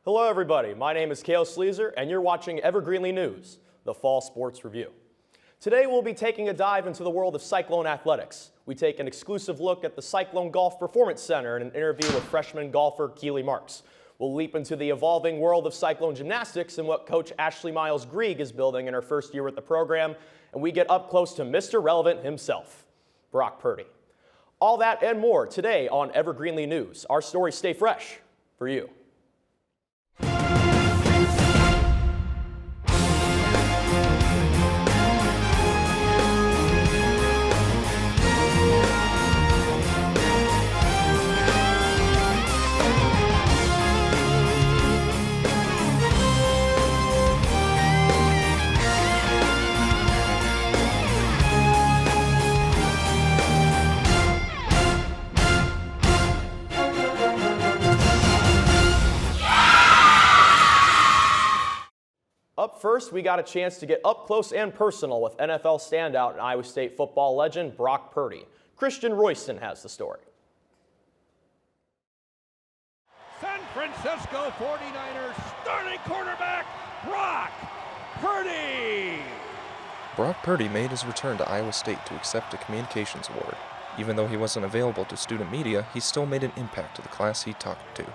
Hello everybody, my name is Cael Sleezer and you're watching EverGreenlee News, the Fall Sports Review. Today we'll be taking a dive into the world of Cyclone athletics. We take an exclusive look at the Cyclone Golf Performance Center in an interview with freshman golfer Keely Marks. We'll leap into the evolving world of Cyclone gymnastics and what coach Ashley Miles Greig is building in her first year with the program, and we get up close to Mr. Relevant himself, Brock Purdy. All that and more today on EverGreenlee News. Our stories stay fresh for you. Up first, we got a chance to get up close and personal with NFL standout and Iowa State football legend Brock Purdy. Christian Royston has the story. San Francisco 49ers starting quarterback Brock Purdy. Brock Purdy made his return to Iowa State to accept a communications award. Even though he wasn't available to student media, he still made an impact to the class he talked to.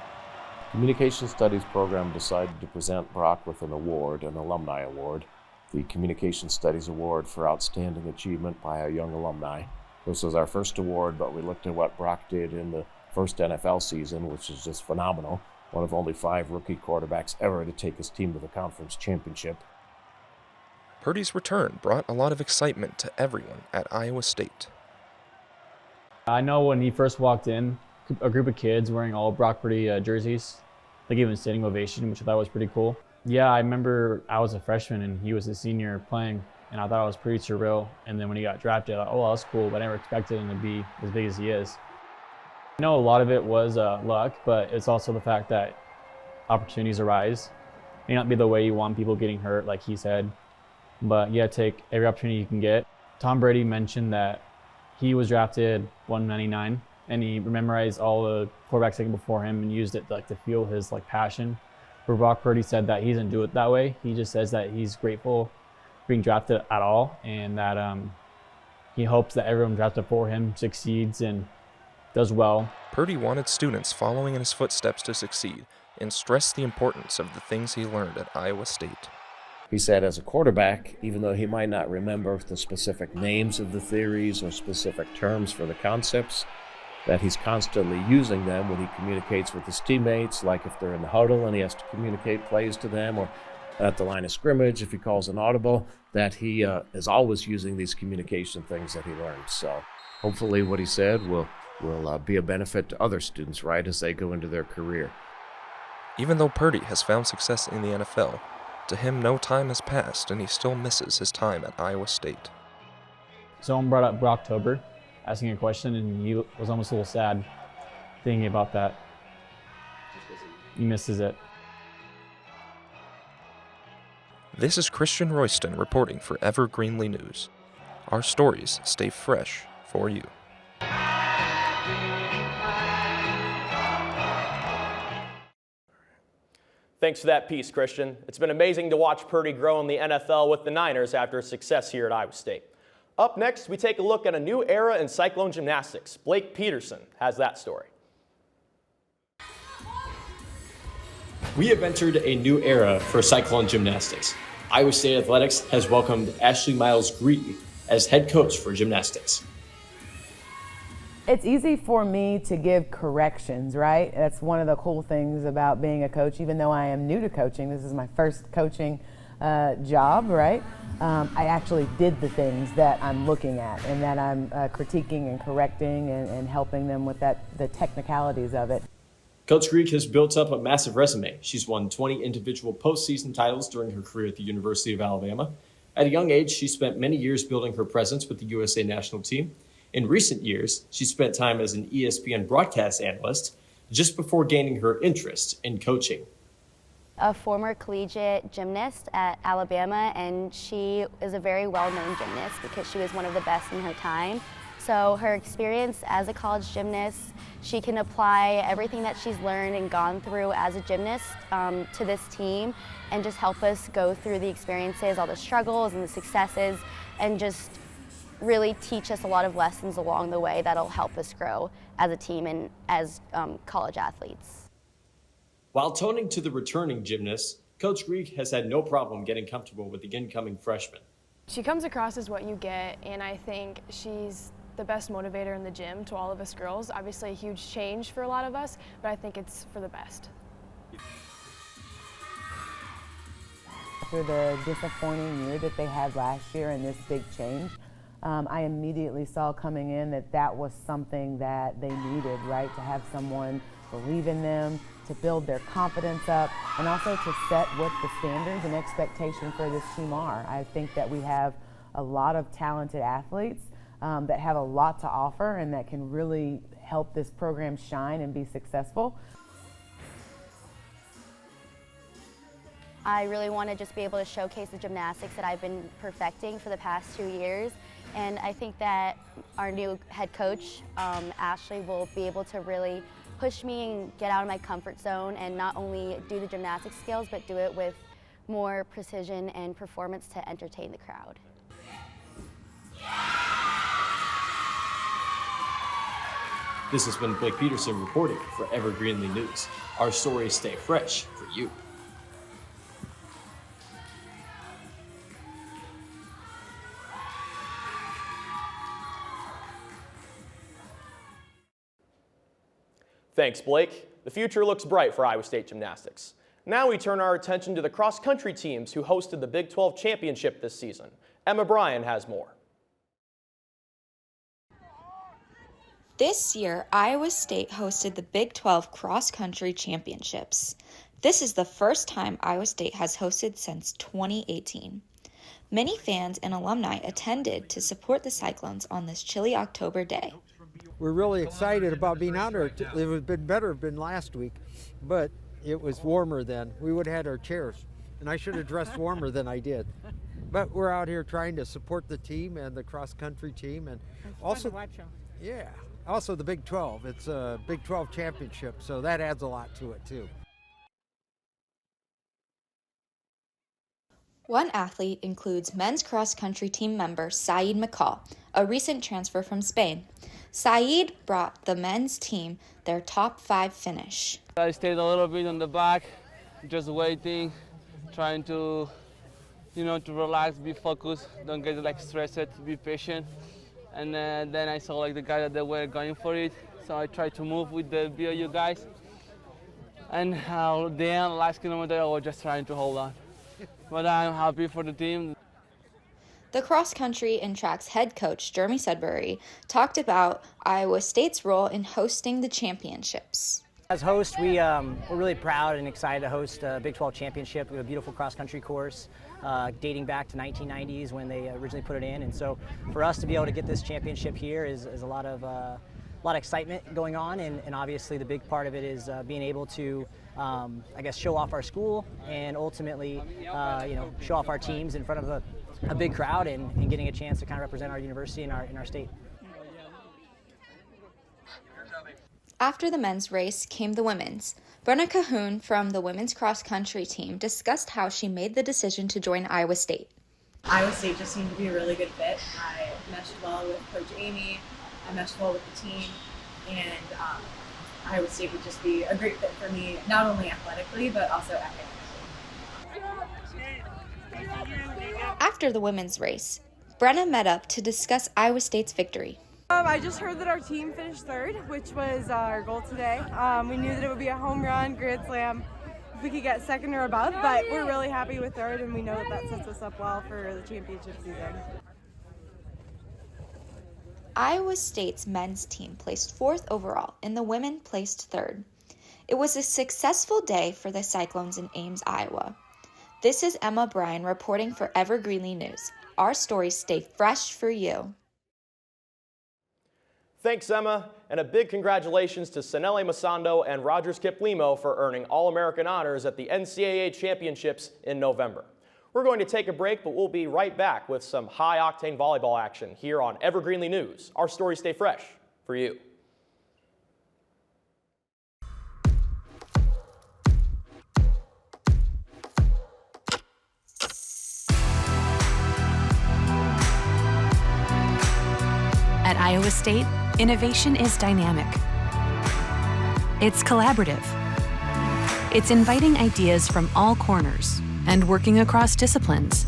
Communication Studies program decided to present Brock with an award, an alumni award, the Communication Studies Award for Outstanding Achievement by a Young Alumni. This was our first award, but we looked at what Brock did in the first NFL season, which is just phenomenal. One of only 5 rookie quarterbacks ever to take his team to the conference championship. Purdy's return brought a lot of excitement to everyone at Iowa State. I know when he first walked in, a group of kids wearing all Brock Purdy jerseys, they gave him a standing ovation, which I thought was pretty cool. Yeah, I remember I was a freshman and he was a senior playing, and I thought it was pretty surreal. And then when he got drafted, I thought, oh, well, that's cool, but I never expected him to be as big as he is. I know a lot of it was luck, but it's also the fact that opportunities arise. It may not be the way you want people getting hurt, like he said, but you gotta take every opportunity you can get. Tom Brady mentioned that he was drafted 199. And he memorized all the quarterbacks taken before him and used it to feel his passion. Where Brock Purdy said that he doesn't do it that way. He just says that he's grateful for being drafted at all, and that he hopes that everyone drafted for him succeeds and does well. Purdy wanted students following in his footsteps to succeed and stressed the importance of the things he learned at Iowa State. He said as a quarterback, even though he might not remember the specific names of the theories or specific terms for the concepts, that he's constantly using them when he communicates with his teammates, like if they're in the huddle and he has to communicate plays to them, or at the line of scrimmage if he calls an audible, that he is always using these communication things that he learned. So hopefully what he said will be a benefit to other students, right, as they go into their career. Even though Purdy has found success in the NFL, to him no time has passed and he still misses his time at Iowa State. Someone brought up Brocktober, asking a question, and he was almost a little sad thinking about that. He misses it. This is Christian Royston reporting for EverGreenlee News. Our stories stay fresh for you. Thanks for that piece, Christian. It's been amazing to watch Purdy grow in the NFL with the Niners after his success here at Iowa State. Up next, we take a look at a new era in Cyclone gymnastics. Blake Peterson has that story. We have entered a new era for Cyclone gymnastics. Iowa State Athletics has welcomed Ashley Miles Greig as head coach for gymnastics. It's easy for me to give corrections, right? That's one of the cool things about being a coach, even though I am new to coaching. This is my first coaching job, right? I actually did the things that I'm looking at and that I'm critiquing and correcting and helping them with the technicalities of it. Coach Greig has built up a massive resume. She's won 20 individual postseason titles during her career at the University of Alabama. At a young age, she spent many years building her presence with the USA national team. In recent years, she spent time as an ESPN broadcast analyst just before gaining her interest in coaching. A former collegiate gymnast at Alabama, and she is a very well-known gymnast because she was one of the best in her time. So her experience as a college gymnast, she can apply everything that she's learned and gone through as a gymnast to this team and just help us go through the experiences, all the struggles and the successes, and just really teach us a lot of lessons along the way that'll help us grow as a team and as college athletes. While toning to the returning gymnasts, Coach Greig has had no problem getting comfortable with the incoming freshmen. She comes across as what you get, and I think she's the best motivator in the gym to all of us girls. Obviously a huge change for a lot of us, but I think it's for the best. After the disappointing year that they had last year and this big change, I immediately saw coming in that that was something that they needed, right? To have someone believe in them, to build their confidence up, and also to set what the standards and expectations for this team are. I think that we have a lot of talented athletes that have a lot to offer and that can really help this program shine and be successful. I really want to just be able to showcase the gymnastics that I've been perfecting for the past 2 years. And I think that our new head coach, Ashley, will be able to really push me and get out of my comfort zone and not only do the gymnastics skills, but do it with more precision and performance to entertain the crowd. This has been Blake Peterson reporting for EverGreenlee News. Our stories stay fresh for you. Thanks, Blake. The future looks bright for Iowa State gymnastics. Now we turn our attention to the cross-country teams who hosted the Big 12 championship this season. Emma Bryan has more. This year, Iowa State hosted the Big 12 cross-country championships. This is the first time Iowa State has hosted since 2018. Many fans and alumni attended to support the Cyclones on this chilly October day. We're really excited about being out there. It would have been better than last week, but it was warmer then. We would have had our chairs, and I should have dressed warmer than I did. But we're out here trying to support the team and the cross-country team, and also, yeah, also the Big 12. It's a Big 12 championship, so that adds a lot to it too. One athlete includes men's cross-country team member Saeed Makal, a recent transfer from Spain. Saeed brought the men's team their top 5 finish. I stayed a little bit on the back, just waiting, trying to, to relax, be focused, don't get stressed, be patient. And then I saw the guys that were going for it, so I tried to move with the BOU guys. And the end, last kilometer, I was just trying to hold on. But I'm happy for the team. The cross-country and track's head coach, Jeremy Sudbury, talked about Iowa State's role in hosting the championships. As host, we're really proud and excited to host a Big 12 championship. We have a beautiful cross-country course dating back to 1990s when they originally put it in. And so for us to be able to get this championship here is a lot of excitement going on. And obviously the big part of it is being able to, show off our school and ultimately, show off our teams in front of a big crowd and getting a chance to kind of represent our university and our state. After the men's race came the women's. Brenna Cahoon from the women's cross-country team discussed how she made the decision to join Iowa State. Iowa State just seemed to be a really good fit. I meshed well with Coach Amy, I meshed well with the team, and Iowa State would just be a great fit for me, not only athletically, but also academically. After the women's race, Brenna met up to discuss Iowa State's victory. I just heard that our team finished 3rd, which was our goal today. We knew that it would be a home run, grand slam, if we could get 2nd or above, but we're really happy with 3rd, and we know that sets us up well for the championship season. Iowa State's men's team placed 4th overall, and the women placed 3rd. It was a successful day for the Cyclones in Ames, Iowa. This is Emma Bryan reporting for EverGreenlee News. Our stories stay fresh for you. Thanks, Emma, and a big congratulations to Sanele Masando and Rogers Kiplimo for earning All-American honors at the NCAA Championships in November. We're going to take a break, but we'll be right back with some high-octane volleyball action here on EverGreenlee News. Our stories stay fresh for you. At Iowa State, innovation is dynamic. It's collaborative. It's inviting ideas from all corners and working across disciplines.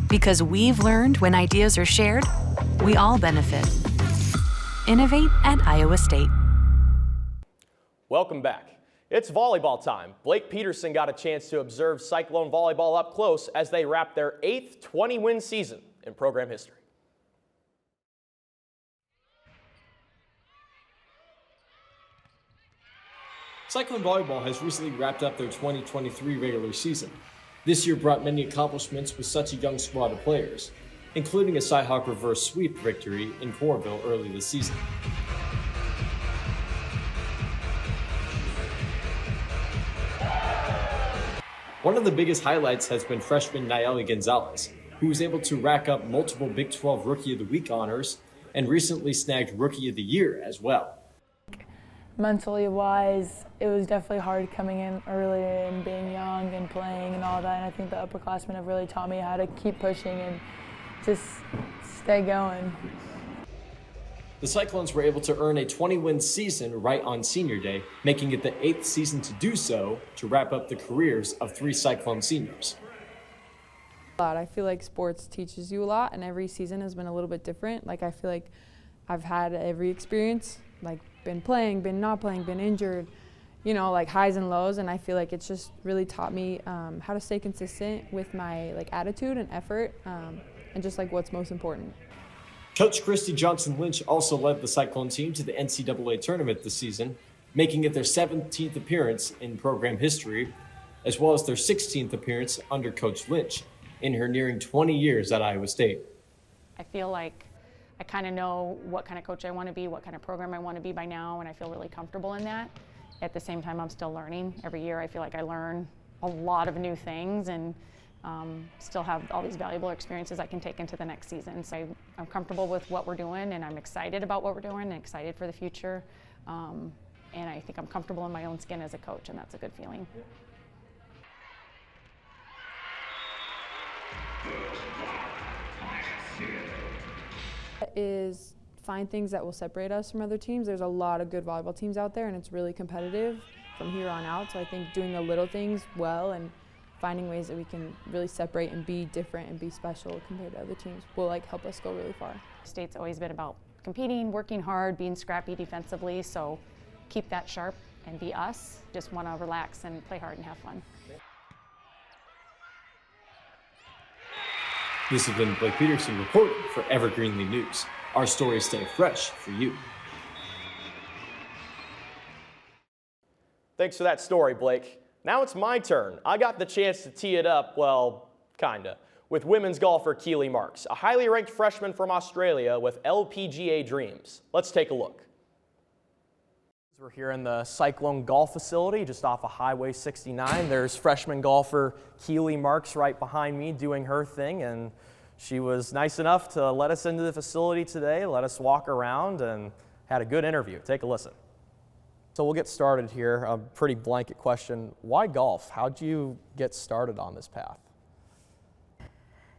Because we've learned when ideas are shared, we all benefit. Innovate at Iowa State. Welcome back. It's volleyball time. Blake Peterson got a chance to observe Cyclone volleyball up close as they wrapped their 8th 20-win season in program history. Cyclone volleyball has recently wrapped up their 2023 regular season. This year brought many accomplishments with such a young squad of players, including a Cyhawk reverse sweep victory in Coralville early this season. One of the biggest highlights has been freshman Nayeli Gonzalez, who was able to rack up multiple Big 12 Rookie of the Week honors and recently snagged Rookie of the Year as well. Mentally wise, it was definitely hard coming in early and being young and playing and all that, and I think the upperclassmen have really taught me how to keep pushing and just stay going. The Cyclones were able to earn a 20-win season right on Senior Day, making it the 8th season to do so to wrap up the careers of 3 Cyclone seniors. I feel like sports teaches you a lot, and every season has been a little bit different. Like, I feel like I've had every experience, like been playing, been not playing, been injured, you know, like highs and lows, and I feel like it's just really taught me how to stay consistent with my like attitude and effort, and just like what's most important. Coach Christy Johnson Lynch also led the Cyclone team to the NCAA tournament this season, making it their 17th appearance in program history, as well as their 16th appearance under Coach Lynch in her nearing 20 years at Iowa State. I feel like I kind of know what kind of coach I want to be, what kind of program I want to be by now, and I feel really comfortable in that. At the same time, I'm still learning. Every year I feel like I learn a lot of new things and still have all these valuable experiences I can take into the next season. So I'm comfortable with what we're doing, and I'm excited about what we're doing and excited for the future. And I think I'm comfortable in my own skin as a coach, and that's a good feeling. Is find things that will separate us from other teams. There's a lot of good volleyball teams out there, and it's really competitive from here on out. So I think doing the little things well and finding ways that we can really separate and be different and be special compared to other teams will like help us go really far. State's always been about competing, working hard, being scrappy defensively, so keep that sharp and be us. Just want to relax and play hard and have fun. This has been Blake Peterson reporting for EverGreenlee News. Our stories stay fresh for you. Thanks for that story, Blake. Now it's my turn. I got the chance to tee it up, well, kinda, with women's golfer Keely Marks, a highly ranked freshman from Australia with LPGA dreams. Let's take a look. We're here in the Cyclone Golf Facility, just off of Highway 69. There's freshman golfer Keely Marks right behind me doing her thing, and she was nice enough to let us into the facility today, let us walk around, and had a good interview. Take a listen. So we'll get started here. A pretty blanket question. Why golf? How'd you get started on this path?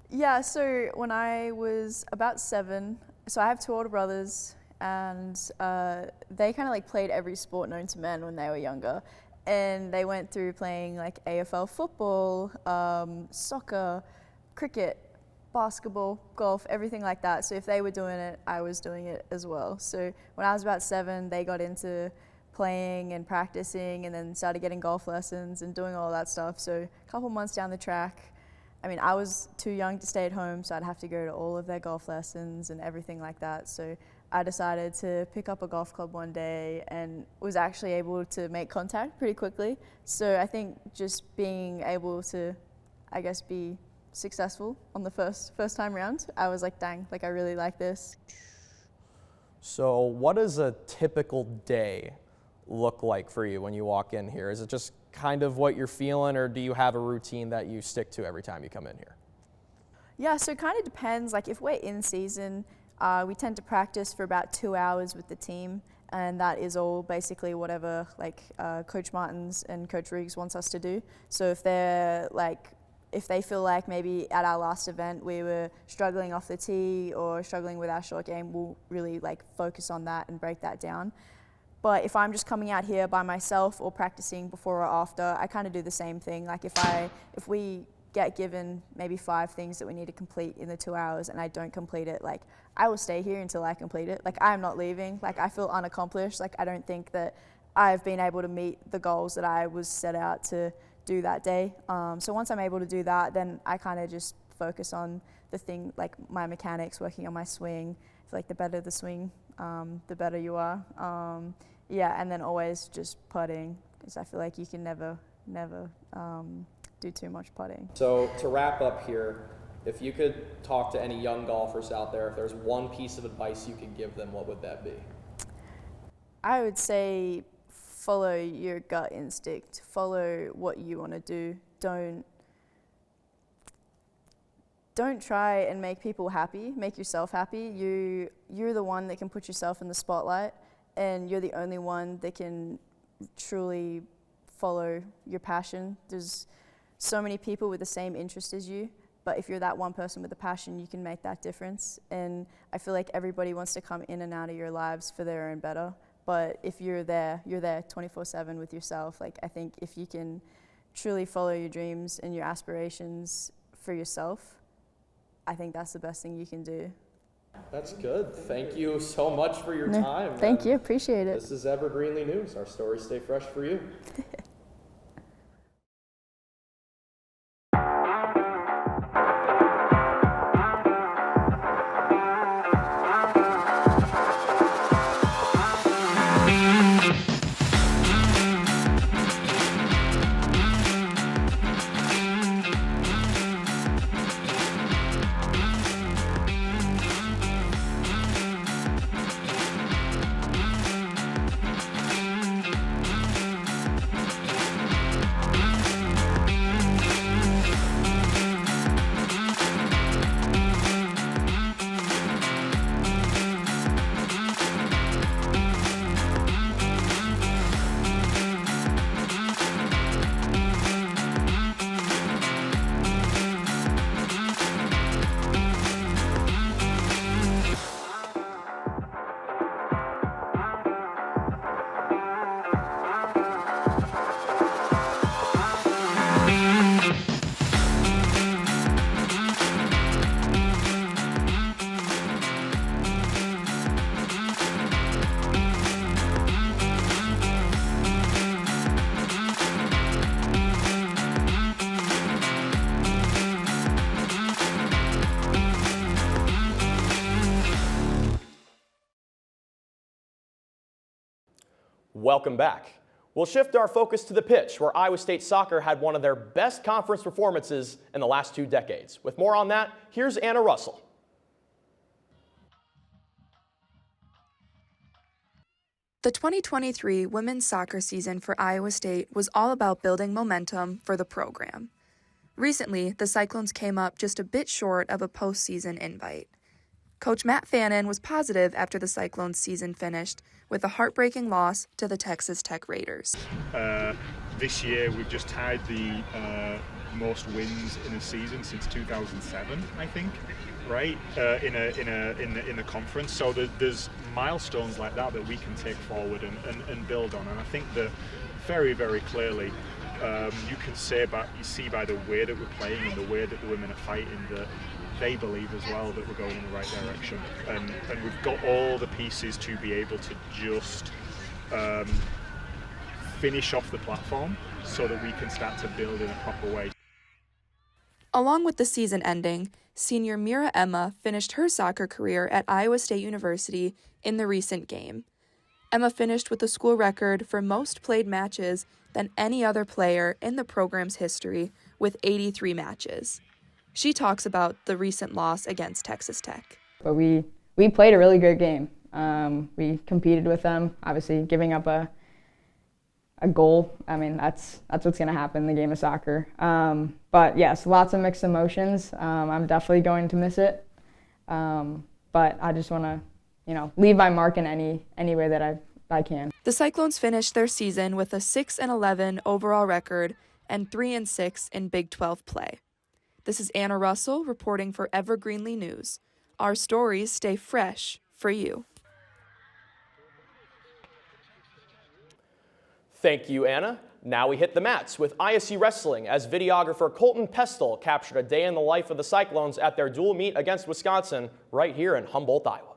Yeah, so when I was about 7, so I have 2 older brothers, and they kind of like played every sport known to men when they were younger, and they went through playing like AFL football, soccer, cricket, basketball, golf, everything like that. So if they were doing it, I was doing it as well. So when I was about 7, they got into playing and practicing, and then started getting golf lessons and doing all that stuff. So a couple months down the track, I mean, I was too young to stay at home, so I'd have to go to all of their golf lessons and everything like that. So I decided to pick up a golf club one day and was actually able to make contact pretty quickly. So I think just being able to, I guess, be successful on the first time round, I was like, dang, like I really like this. So what does a typical day look like for you when you walk in here? Is it just kind of what you're feeling, or do you have a routine that you stick to every time you come in here? Yeah, so it kind of depends. Like if we're in season, we tend to practice for about 2 hours with the team, and that is all basically whatever Coach Martins and Coach Riggs wants us to do. So if they feel like maybe at our last event we were struggling off the tee or struggling with our short game, we'll really focus on that and break that down. But if I'm just coming out here by myself or practicing before or after, I kind of do the same thing. Like if we get given maybe 5 things that we need to complete in the 2 hours and I don't complete it, I will stay here until I complete it. I'm not leaving. I feel unaccomplished. I don't think that I've been able to meet the goals that I was set out to do that day. So once I'm able to do that, then I kind of just focus on the thing, my mechanics, working on my swing. I feel like the better the swing, the better you are. Yeah, and then always just putting, because I feel like you can never do too much putting. So to wrap up here, if you could talk to any young golfers out there, if there's one piece of advice you could give them, what would that be? I would say follow your gut instinct. Follow what you want to do. Don't try and make people happy. Make yourself happy. You're the one that can put yourself in the spotlight, and you're the only one that can truly follow your passion. There's so many people with the same interest as you, but if you're that one person with a passion, you can make that difference. And I feel like everybody wants to come in and out of your lives for their own better. But if you're there 24/7 with yourself. I think if you can truly follow your dreams and your aspirations for yourself, I think that's the best thing you can do. That's good. Thank you so much for your time. Thank you. Appreciate it. This is EverGreenlee News. Our stories stay fresh for you. Welcome back. We'll shift our focus to the pitch, where Iowa State soccer had one of their best conference performances in the last 2 decades. With more on that, here's Anna Russell. The 2023 women's soccer season for Iowa State was all about building momentum for the program. Recently, the Cyclones came up just a bit short of a postseason invite. Coach Matt Fannin was positive after the Cyclones season finished with a heartbreaking loss to the Texas Tech Raiders. This year we've just tied the most wins in a season since 2007, I think, right? In the conference. So there's milestones like that we can take forward and build on. And I think that very, very clearly you see by the way that we're playing and the way that the women are fighting that they believe as well that we're going in the right direction, and we've got all the pieces to be able to just finish off the platform so that we can start to build in a proper way. Along with the season ending, senior Mira Emma finished her soccer career at Iowa State University in the recent game. Emma finished with a school record for most played matches than any other player in the program's history, with 83 matches. She talks about the recent loss against Texas Tech. But we played a really good game. We competed with them, obviously giving up a a goal. I mean, that's what's going to happen in the game of soccer. But yes, lots of mixed emotions. I'm definitely going to miss it. But I just want to, leave my mark in any way that I can. The Cyclones finished their season with a 6-11 overall record and 3-6 in Big 12 play. This is Anna Russell reporting for EverGreenlee News. Our stories stay fresh for you. Thank you, Anna. Now we hit the mats with ISU Wrestling as videographer Colton Pestel captured a day in the life of the Cyclones at their dual meet against Wisconsin right here in Humboldt, Iowa.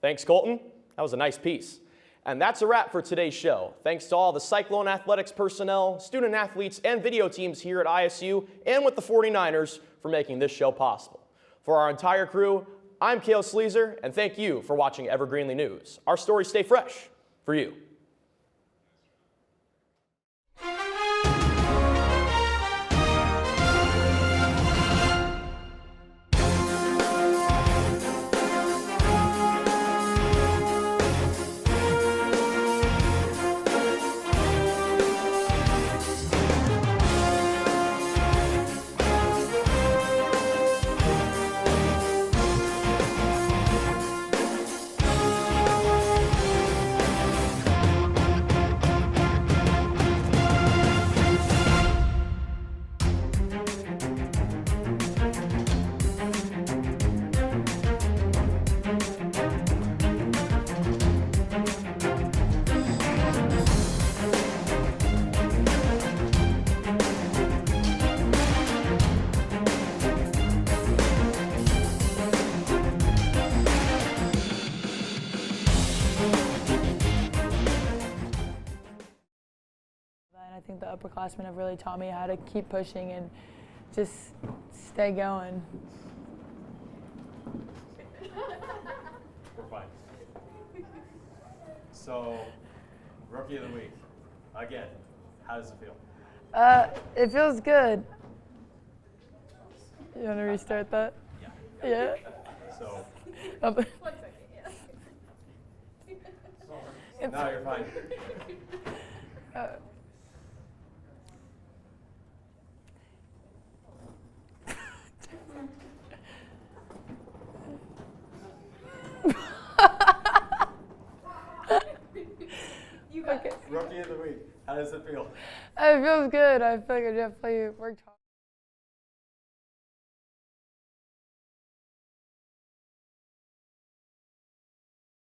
Thanks, Colton. That was a nice piece. And that's a wrap for today's show. Thanks to all the Cyclone Athletics personnel, student athletes, and video teams here at ISU and with the 49ers for making this show possible. For our entire crew, I'm Cael Sleezer, and thank you for watching EverGreenlee News. Our stories stay fresh for you. I think the upperclassmen have really taught me how to keep pushing and just stay going. We're fine. So, Rookie of the Week. Again, how does it feel? It feels good. You want to restart that? Yeah. So. Up. 1 second, No, you're fine. Okay. Rookie of the Week. How does it feel? It feels good. I feel like I definitely worked hard.